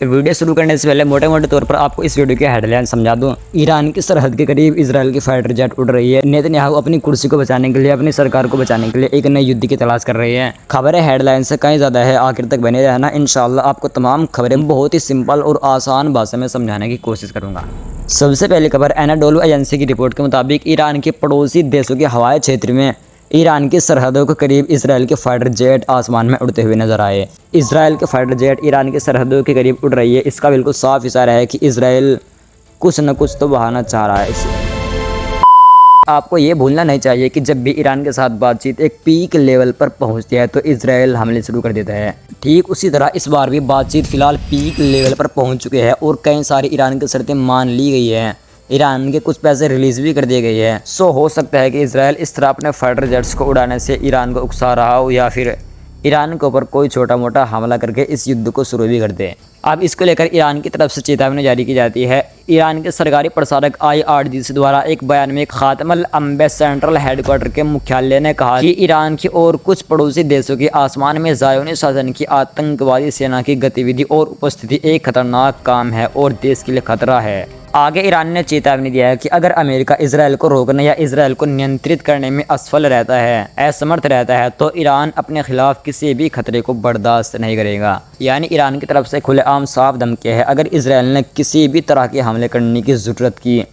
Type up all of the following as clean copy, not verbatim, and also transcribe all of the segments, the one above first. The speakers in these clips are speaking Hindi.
वीडियो शुरू करने से पहले मोटे मोटे तौर पर आपको इस वीडियो की हेडलाइन समझा दूं। ईरान की सरहद के करीब इजराइल की फाइटर जेट उड़ रही है। नेतन्याहू अपनी कुर्सी को बचाने के लिए, अपनी सरकार को बचाने के लिए एक नए युद्ध की तलाश कर रही है। खबरें हेडलाइन से कहीं ज़्यादा है, आखिर तक बने रहना। इंशाल्लाह आपको तमाम खबरें बहुत ही सिंपल और आसान भाषा में समझाने की कोशिश करूँगा। सबसे पहली खबर एनाडोलू एजेंसी की रिपोर्ट के मुताबिक ईरान के पड़ोसी देशों के हवाई क्षेत्र में ईरान की सरहदों के करीब इजराइल के फाइटर जेट आसमान में उड़ते हुए नजर आए। इजराइल के फाइटर जेट ईरान की सरहदों के करीब उड़ रही है। इसका बिल्कुल साफ इशारा है कि इजराइल कुछ न कुछ तो बहाना चाह रहा है इसे। आपको ये भूलना नहीं चाहिए कि जब भी ईरान के साथ बातचीत एक पीक लेवल पर पहुंचती है तो इजराइल हमले शुरू कर देता है। ठीक उसी तरह इस बार भी बातचीत फिलहाल पीक लेवल पर पहुंच चुकी है और कई सारी ईरान की शर्तें मान ली गई हैं। ईरान के कुछ पैसे रिलीज़ भी कर दिए गए हैं। सो हो सकता है कि इजराइल इस तरह अपने फाइटर जेट्स को उड़ाने से ईरान को उकसा रहा हो या फिर ईरान के ऊपर कोई छोटा मोटा हमला करके इस युद्ध को शुरू भी कर दे। अब इसको लेकर ईरान की तरफ से चेतावनी जारी की जाती है। ईरान के सरकारी प्रसारक IRGC द्वारा एक बयान में खातमुल अंबिया सेंट्रल हेडक्वार्टर के मुख्यालय ने कहा कि ईरान की और कुछ पड़ोसी देशों के आसमान में ज़ायोनी शासन की आतंकवादी सेना की गतिविधि और उपस्थिति एक खतरनाक काम है और देश के लिए खतरा है। आगे ईरान ने चेतावनी दिया है कि अगर अमेरिका इजराइल को रोकने या इजराइल को नियंत्रित करने में असफल रहता है, असमर्थ रहता है, तो ईरान अपने खिलाफ किसी भी खतरे को बर्दाश्त नहीं करेगा। यानी ईरान की तरफ से खुलेआम साफ धमकी है, अगर इजराइल ने किसी भी तरह के हमले करने की ज़रूरत की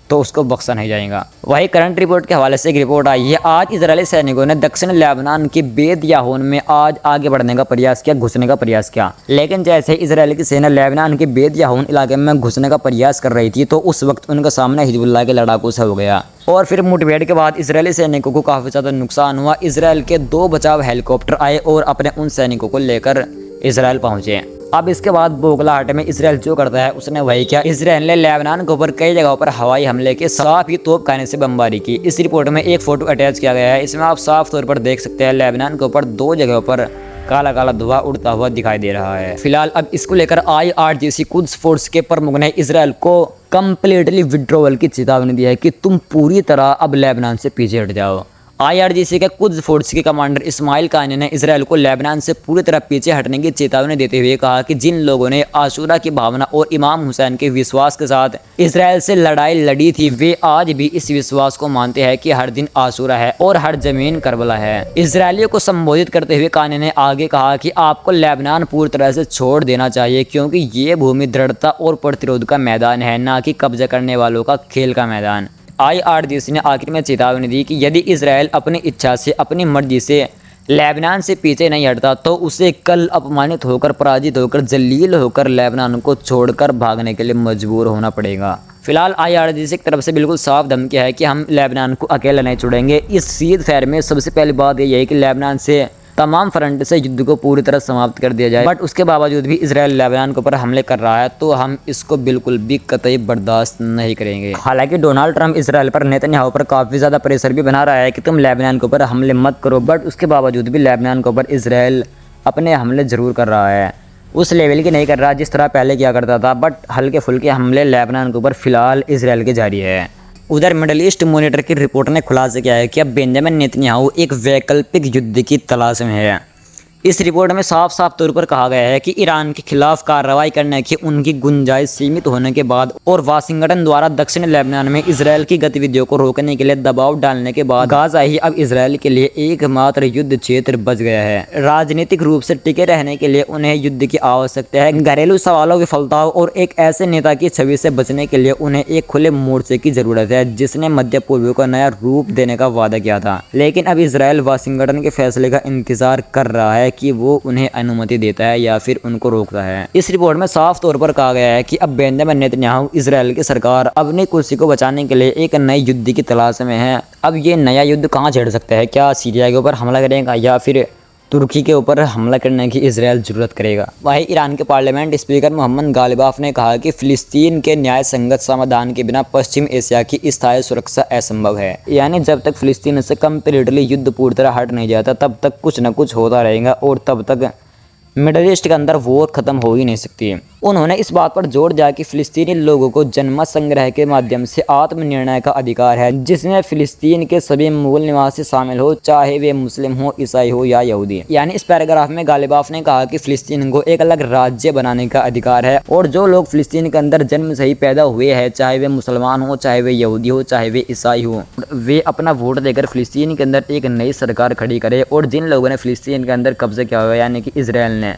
तो उसको बख्शा नहीं जाएगा। वही करंट रिपोर्ट के हवाले से एक रिपोर्ट आई है। आज इजरायली सैनिकों ने दक्षिण लेबनान के बेत याहून में आज आगे बढ़ने का प्रयास किया, घुसने का प्रयास किया। लेकिन जैसे इजरायली की सेना लेबनान के बेत याहून इलाके में घुसने का प्रयास कर रही थी तो उस वक्त उनका सामना हिजबुल्लाह के लड़ाकों से हो गया और फिर मुठभेड़ के बाद इजरायली सैनिकों को काफ़ी ज़्यादा नुकसान हुआ। इजराइल के 2 बचाव हेलीकॉप्टर आए और अपने उन सैनिकों को लेकर इजराइल पहुंचे। अब इसके बाद बोगलाहट में इजराइल जो करता है उसने वही किया। इजराइल ने लेबनान के ऊपर कई जगहों पर हवाई हमले के साथ ही तोपखाने से बमबारी की। इस रिपोर्ट में एक फोटो अटैच किया गया है। इसमें आप साफ तौर पर देख सकते हैं लेबनान के ऊपर 2 जगहों पर काला काला धुआं उड़ता हुआ दिखाई दे रहा है। फिलहाल अब इसको लेकर IRGC कुद्स फोर्स के प्रमुख ने इजराइल को कंप्लीटली विड्रॉवल की चेतावनी दी है कि तुम पूरी तरह अब लेबनान से पीछे हट जाओ। IRGC के कुद्स फोर्स के कमांडर इस्माइल कानी ने इजराइल को लेबनान से पूरी तरह पीछे हटने की चेतावनी देते हुए कहा कि जिन लोगों ने आशूरा की भावना और इमाम हुसैन के विश्वास के साथ इजराइल से लड़ाई लड़ी थी वे आज भी इस विश्वास को मानते हैं कि हर दिन आशूरा है और हर जमीन करबला है। इजरायलियों को संबोधित करते हुए कानी ने आगे कहा कि आपको लेबनान पूरी तरह से छोड़ देना चाहिए क्योंकि ये भूमि दृढ़ता और प्रतिरोध का मैदान है, ना कि कब्जा करने वालों का खेल का मैदान। IRGC ने आखिर में चेतावनी दी कि यदि इजराइल अपनी इच्छा से, अपनी मर्जी से लेबनान से पीछे नहीं हटता तो उसे कल अपमानित होकर, पराजित होकर, जलील होकर लेबनान को छोड़कर भागने के लिए मजबूर होना पड़ेगा। फिलहाल IRGC की तरफ से बिल्कुल साफ धमकी है कि हम लेबनान को अकेला नहीं छोड़ेंगे। इस सीज फायर में सबसे पहली बात यही है कि लेबनान से तमाम फ्रंट से युद्ध को पूरी तरह समाप्त कर दिया जाए। बट उसके बावजूद भी इजराइल लेबनान के ऊपर हमले कर रहा है तो हम इसको बिल्कुल भी कतई बर्दाश्त नहीं करेंगे। हालांकि डोनाल्ड ट्रंप इजराइल पर, नेतन्याहू पर काफ़ी ज़्यादा प्रेशर भी बना रहा है कि तुम लेबनान के ऊपर हमले मत करो, बट उसके बावजूद भी लेबनान के ऊपर इजराइल अपने हमले ज़रूर कर रहा है। उस लेवल की नहीं कर रहा जिस तरह पहले किया करता था, बट हल्के फुल्के हमले लेबनान के ऊपर फिलहाल इजराइल के जारी है। उधर मिडल ईस्ट मॉनिटर की रिपोर्ट ने खुलासा किया है कि अब बेंजामिन नेतन्याहू एक वैकल्पिक युद्ध की तलाश में है। इस रिपोर्ट में साफ साफ तौर पर कहा गया है कि ईरान के खिलाफ कार्रवाई करने की उनकी गुंजाइश सीमित होने के बाद और वाशिंगटन द्वारा दक्षिण लेबनान में इजराइल की गतिविधियों को रोकने के लिए दबाव डालने के बाद गाजा ही अब इजराइल के लिए एकमात्र युद्ध क्षेत्र बच गया है। राजनीतिक रूप से टिके रहने के लिए उन्हें युद्ध की आवश्यकता है। घरेलू सवालों के फलताव और एक ऐसे नेता की छवि से बचने के लिए उन्हें एक खुले मोर्चे की जरूरत है जिसने मध्य पूर्व को नया रूप देने का वादा किया था। लेकिन अब इजराइल वाशिंगटन के फैसले का इंतजार कर रहा है कि वो उन्हें अनुमति देता है या फिर उनको रोकता है। इस रिपोर्ट में साफ तौर पर कहा गया है कि अब बेंजामिन नेतन्याहू इजराइल की सरकार अपनी कुर्सी को बचाने के लिए एक नए युद्ध की तलाश में है। अब ये नया युद्ध कहाँ छेड़ सकता है? क्या सीरिया के ऊपर हमला करेगा या फिर तुर्की के ऊपर हमला करने की इजराइल जरूरत करेगा? वहीं ईरान के पार्लियामेंट स्पीकर मोहम्मद गालिबाफ ने कहा कि फिलिस्तीन के न्याय संगत समाधान के बिना पश्चिम एशिया की स्थायी सुरक्षा असंभव है। यानी जब तक फिलिस्तीन से कंप्लीटली युद्ध पूरी तरह हट नहीं जाता तब तक कुछ न कुछ होता रहेगा और तब तक मिडल ईस्ट के अंदर वॉर ख़त्म हो ही नहीं सकती। उन्होंने इस बात पर जोर दिया कि फ़िलिस्तीनी लोगों को जनमत संग्रह के माध्यम से आत्मनिर्णय का अधिकार है, जिसमें फ़िलिस्तीन के सभी मूल निवासी शामिल हो, चाहे वे मुस्लिम हो, ईसाई हो या यहूदी। यानी इस पैराग्राफ में गालिबाफ ने कहा कि फ़िलिस्तीन को एक अलग राज्य बनाने का अधिकार है और जो लोग फ़िलिस्तीन के अंदर जन्म से ही पैदा हुए हैं, चाहे वे मुसलमान हो, चाहे वे यहूदी हो, चाहे वे ईसाई हो, वे अपना वोट देकर फ़िलिस्तीन के अंदर एक नई सरकार खड़ी करें। और जिन लोगों ने फ़िलिस्तीन के अंदर कब्जा किया हुआ है, यानी कि इजराइल ने,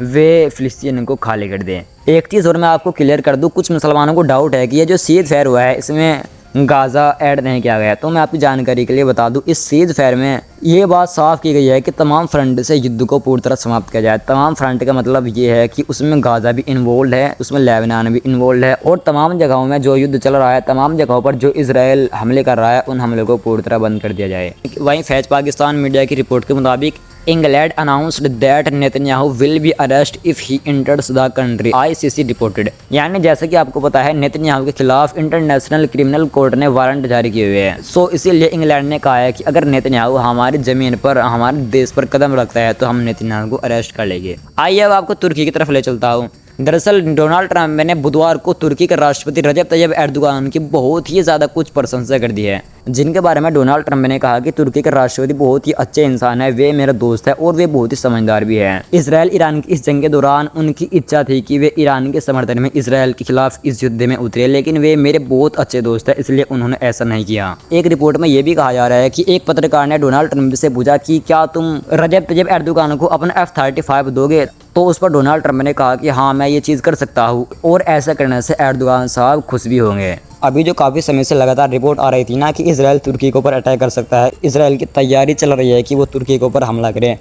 वे फ़िलिस्तीन को खाली कर दें। एक चीज़ और मैं आपको क्लियर कर दूं, कुछ मुसलमानों को डाउट है कि ये जो सीज़ फायर हुआ है इसमें गाज़ा ऐड नहीं किया गया। तो मैं आपकी जानकारी के लिए बता दूं, इस सीज़ फायर में ये बात साफ़ की गई है कि तमाम फ्रंट से युद्ध को पूरी तरह समाप्त किया जाए। तमाम फ्रंट का मतलब ये है कि उसमें गाज़ा भी इन्वॉल्व है, उसमें लेबनान भी इन्वॉल्व है और तमाम जगहों में जो युद्ध चल रहा है, तमाम जगहों पर जो इजराइल हमले कर रहा है, उन हमलों को पूरी तरह बंद कर दिया जाए। वहीं फैज़ पाकिस्तान मीडिया की रिपोर्ट के मुताबिक England announced that Netanyahu will be arrested if he enters the country, ICC reported। यानी जैसे कि आपको पता है, नेतन्याहू के खिलाफ इंटरनेशनल क्रिमिनल कोर्ट ने वारंट जारी किए हुए हैं। सो इसीलिए इंग्लैंड ने कहा है कि अगर नेतन्याहू हमारी ज़मीन पर, हमारे देश पर कदम रखता है तो हम नेतन्याहू को अरेस्ट कर लेंगे। आइए अब आपको तुर्की की तरफ ले चलता हूँ। दरअसल डोनाल्ड ट्रंप ने बुधवार को तुर्की के राष्ट्रपति रजब तैयब एर्दोगान की बहुत ही ज़्यादा कुछ प्रशंसा कर दी है, जिनके बारे में डोनाल्ड ट्रंप ने कहा कि तुर्की के राष्ट्रपति बहुत ही अच्छे इंसान है, वे मेरा दोस्त है और वे बहुत ही समझदार भी है। इजराइल ईरान की इस जंग के दौरान उनकी इच्छा थी कि वे ईरान के समर्थन में इजराइल के खिलाफ इस युद्ध में उतरे, लेकिन वे मेरे बहुत अच्छे दोस्त है, इसलिए उन्होंने ऐसा नहीं किया। एक रिपोर्ट में यह भी कहा जा रहा है कि एक पत्रकार ने डोनाल्ड ट्रंप से पूछा कि क्या तुम रजब तैयब एर्दोगान को अपना F-35 दोगे, तो उस पर डोनाल्ड ट्रंप ने कहा कि हाँ, मैं ये चीज़ कर सकता हूँ और ऐसा करने से एर्दोगान साहब खुश भी होंगे। अभी जो काफ़ी समय से लगातार रिपोर्ट आ रही थी ना कि इजराइल तुर्की के ऊपर अटैक कर सकता है, इजराइल की तैयारी चल रही है कि वो तुर्की के ऊपर हमला करे।